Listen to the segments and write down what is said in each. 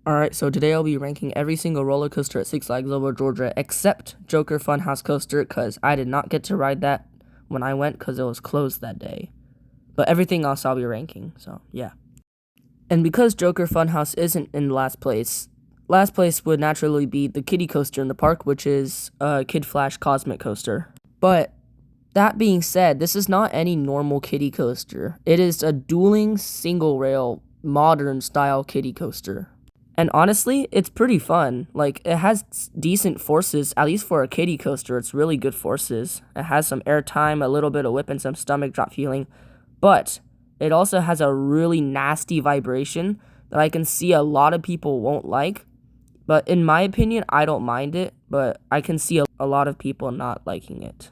Alright, so today I'll be ranking every single roller coaster at Six Flags Over Georgia except Joker Funhouse Coaster because I did not get to ride that when I went because it was closed that day. But everything else I'll be ranking, so yeah. And because Joker Funhouse isn't in last place would naturally be the kiddie coaster in the park, which is Kid Flash Cosmic Coaster. But that being said, this is not any normal kiddie coaster. It is a dueling single rail modern style kiddie coaster. And honestly, it's pretty fun. Like, it has decent forces, at least for a kiddie coaster. It's really good forces. It has some air time, a little bit of whip, and some stomach drop feeling. But it also has a really nasty vibration that I can see a lot of people won't like. But in my opinion, I don't mind it, but I can see a lot of people not liking it.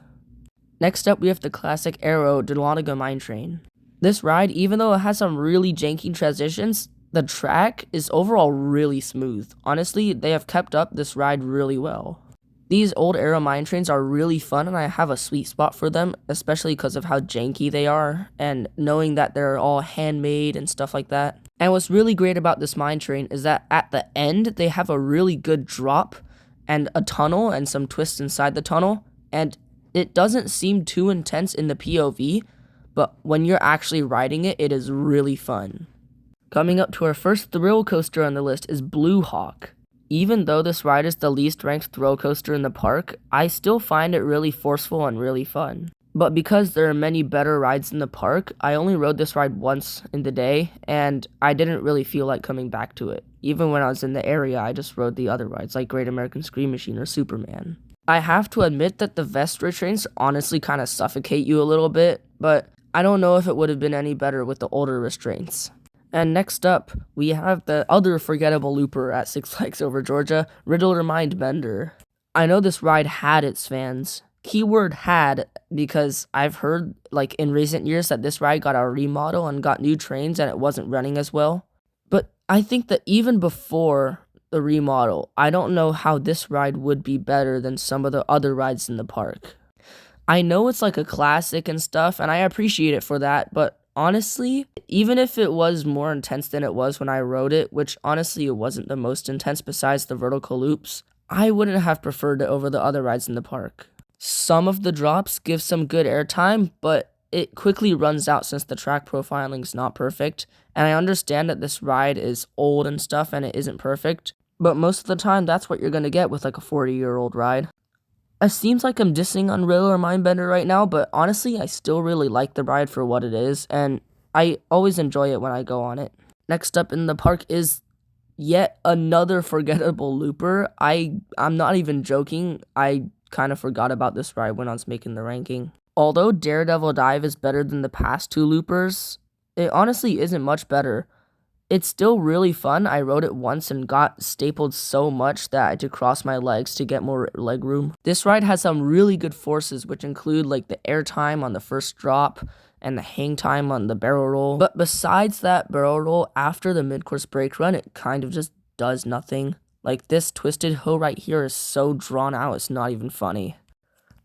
Next up, we have the classic Aero Delona Mine Train. This ride, even though it has some really janky transitions, the track is overall really smooth. Honestly, they have kept up this ride really well. These old Aero mine trains are really fun and I have a sweet spot for them, especially because of how janky they are and knowing that they're all handmade and stuff like that. And what's really great about this mine train is that at the end, they have a really good drop and a tunnel and some twists inside the tunnel. And it doesn't seem too intense in the POV, but when you're actually riding it, it is really fun. Coming up to our first thrill coaster on the list is Blue Hawk. Even though this ride is the least ranked thrill coaster in the park, I still find it really forceful and really fun. But because there are many better rides in the park, I only rode this ride once in the day, and I didn't really feel like coming back to it. Even when I was in the area, I just rode the other rides like Great American Scream Machine or Superman. I have to admit that the vest restraints honestly kind of suffocate you a little bit, but I don't know if it would have been any better with the older restraints. And next up, we have the other forgettable looper at Six Flags Over Georgia, Riddler Mindbender. I know this ride had its fans. Keyword had, because I've heard, like, in recent years that this ride got a remodel and got new trains and it wasn't running as well. But I think that even before the remodel, I don't know how this ride would be better than some of the other rides in the park. I know it's like a classic and stuff, and I appreciate it for that, but honestly, even if it was more intense than it was when I rode it, which honestly it wasn't the most intense besides the vertical loops, I wouldn't have preferred it over the other rides in the park. Some of the drops give some good airtime, but it quickly runs out since the track profiling is not perfect, and I understand that this ride is old and stuff and it isn't perfect, but most of the time that's what you're going to get with like a 40-year-old ride. It seems like I'm dissing on Riddler Mindbender right now, but honestly, I still really like the ride for what it is, and I always enjoy it when I go on it. Next up in the park is yet another forgettable looper. I'm not even joking, I kind of forgot about this ride when I was making the ranking. Although Daredevil Dive is better than the past two loopers, it honestly isn't much better. It's still really fun. I rode it once and got stapled so much that I had to cross my legs to get more leg room. This ride has some really good forces, which include like the air time on the first drop and the hang time on the barrel roll. But besides that barrel roll, after the mid-course brake run, it kind of just does nothing. Like this twisted hill right here is so drawn out, it's not even funny.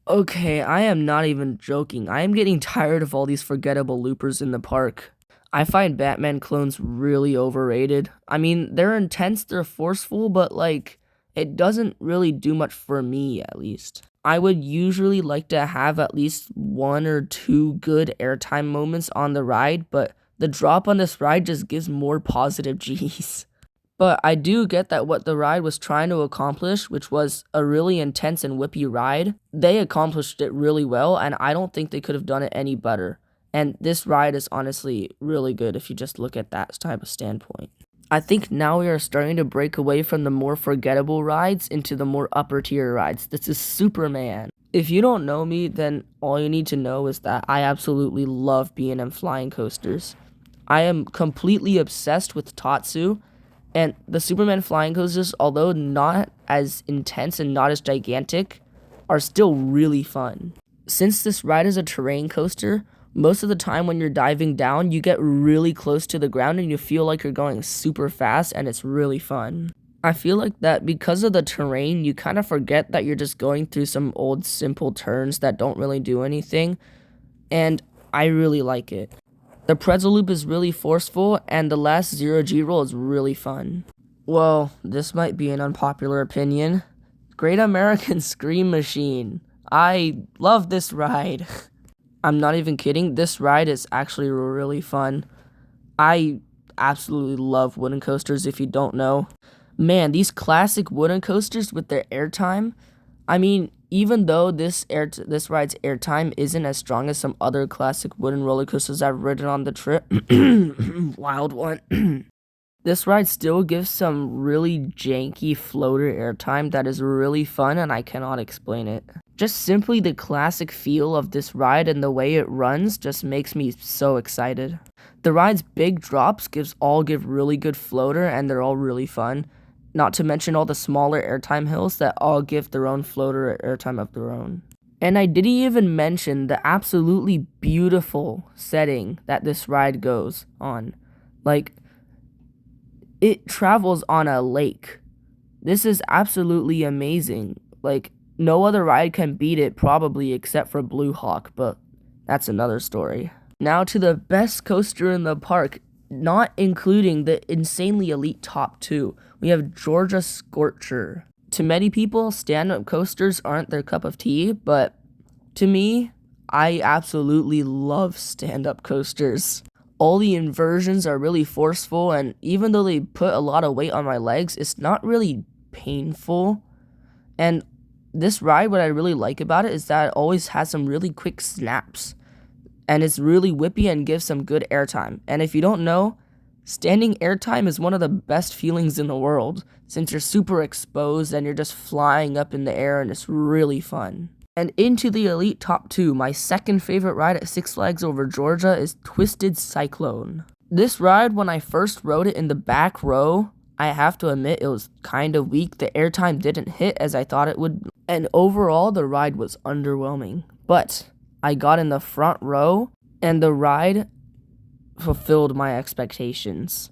Okay, I am not even joking. I am getting tired of all these forgettable loopers in the park. I find Batman clones really overrated. I mean, they're intense, they're forceful, but like, it doesn't really do much for me, at least. I would usually like to have at least 1 or 2 good airtime moments on the ride, but the drop on this ride just gives more positive G's. But I do get that what the ride was trying to accomplish, which was a really intense and whippy ride, they accomplished it really well, and I don't think they could have done it any better. And this ride is honestly really good if you just look at that type of standpoint. I think now we are starting to break away from the more forgettable rides into the more upper tier rides. This is Superman. If you don't know me, then all you need to know is that I absolutely love B&M flying coasters. I am completely obsessed with Tatsu, and the Superman flying coasters, although not as intense and not as gigantic, are still really fun. Since this ride is a terrain coaster, most of the time when you're diving down, you get really close to the ground and you feel like you're going super fast and it's really fun. I feel like that because of the terrain, you kind of forget that you're just going through some old simple turns that don't really do anything, and I really like it. The pretzel loop is really forceful and the last 0G roll is really fun. Well, this might be an unpopular opinion. Great American Scream Machine. I love this ride. I'm not even kidding. This ride is actually really fun. I absolutely love wooden coasters if you don't know. Man, these classic wooden coasters with their airtime. I mean, even though this ride's airtime isn't as strong as some other classic wooden roller coasters I've ridden on the trip. Wild one. This ride still gives some really janky floater airtime that is really fun, and I cannot explain it. Just simply the classic feel of this ride and the way it runs just makes me so excited. The ride's big drops give really good floater, and they're all really fun. Not to mention all the smaller airtime hills that all give their own floater airtime of their own. And I didn't even mention the absolutely beautiful setting that this ride goes on. Like, it travels on a lake. This is absolutely amazing. Like, no other ride can beat it probably except for Blue Hawk, but that's another story. Now to the best coaster in the park, not including the insanely elite top 2. We have Gyro Scorcher. To many people, stand-up coasters aren't their cup of tea, but to me, I absolutely love stand-up coasters. All the inversions are really forceful, and even though they put a lot of weight on my legs, it's not really painful. And this ride, what I really like about it is that it always has some really quick snaps. And it's really whippy and gives some good airtime. And if you don't know, standing airtime is one of the best feelings in the world, since you're super exposed and you're just flying up in the air, and it's really fun. And into the elite top 2, my second favorite ride at Six Flags Over Georgia is Twisted Cyclone. This ride, when I first rode it in the back row, I have to admit it was kind of weak. The airtime didn't hit as I thought it would, and overall the ride was underwhelming. But I got in the front row, and the ride fulfilled my expectations.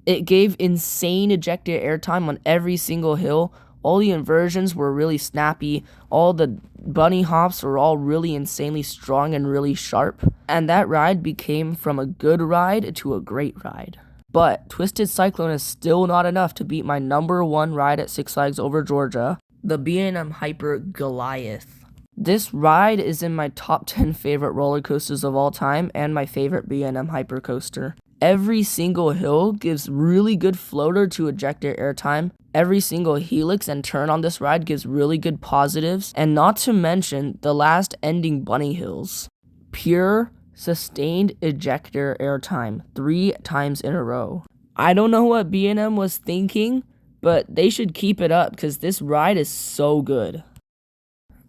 It gave insane ejector airtime on every single hill. All the inversions were really snappy. All the bunny hops were all really insanely strong and really sharp. And that ride became from a good ride to a great ride. But Twisted Cyclone is still not enough to beat my number 1 ride at Six Flags Over Georgia, the B&M Hyper Goliath. This ride is in my top 10 favorite roller coasters of all time and my favorite B&M Hyper coaster. Every single hill gives really good floater to ejector airtime. Every single helix and turn on this ride gives really good positives. And not to mention the last ending bunny hills. Pure, sustained ejector airtime 3 times in a row. I don't know what B&M was thinking, but they should keep it up because this ride is so good.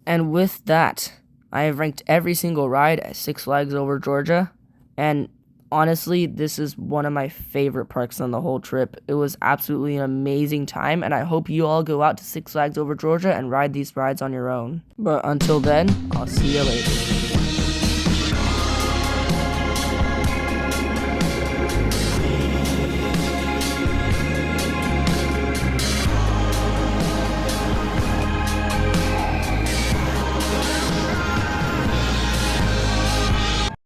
And with that, I have ranked every single ride at Six Flags Over Georgia, and honestly, this is one of my favorite parks on the whole trip. It was absolutely an amazing time, and I hope you all go out to Six Flags Over Georgia and ride these rides on your own. But until then, I'll see you later.